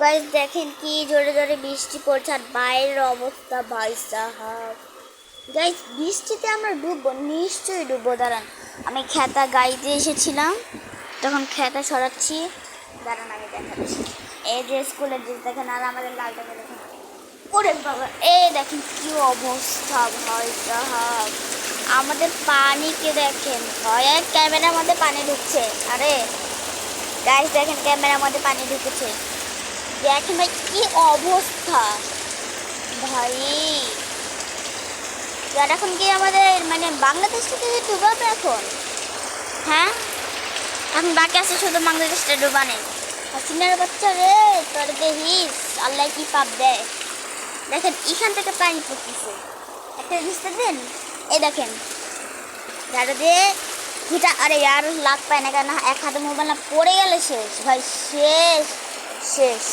Guys দেখেন কি জোরে জোরে বৃষ্টি পড়ছে আর বাইরের অবস্থা ভাই সাহাব। গাইস বৃষ্টিতে আমরা ডুববো, নিশ্চয়ই ডুববো। দাঁড়ান, আমি খেতা গাইতে এসেছিলাম, তখন খেতা সরাচ্ছি। দাঁড়ান আমি দেখাচ্ছি। এই যে স্কুলের ড্রেস দেখেন, আর আমাদের লালটাকে দেখেন। ওরে বাবা, এই দেখেন কি অবস্থা ভাই সাহাব। আমাদের পানিকে দেখেন, ভয় ক্যামেরার মধ্যে পানি ঢুকছে। আরে গাইস দেখেন, ক্যামেরার মধ্যে পানি ঢুকেছে। দেখেন ভাই কি অবস্থা ভাই। আর এখন কি আমাদের মানে বাংলাদেশটা থেকে ডুবাবে এখন? হ্যাঁ, এখন বাকি আছে শুধু বাংলাদেশটা ডুবানে। হাসিনার বাচ্চা রে, তোর দেখিস আল্লাহ কি পাপ দেয়। দেখেন এখান থেকে পানি পড়তেছে, একটা জিনিসটা দেন। এই দেখেন যারা যে হিটা, আরে আর লাভ পায় না, কেন এক হাতে মোবাইল না পড়ে গেলে শেষ ভাই, শেষ শেষ।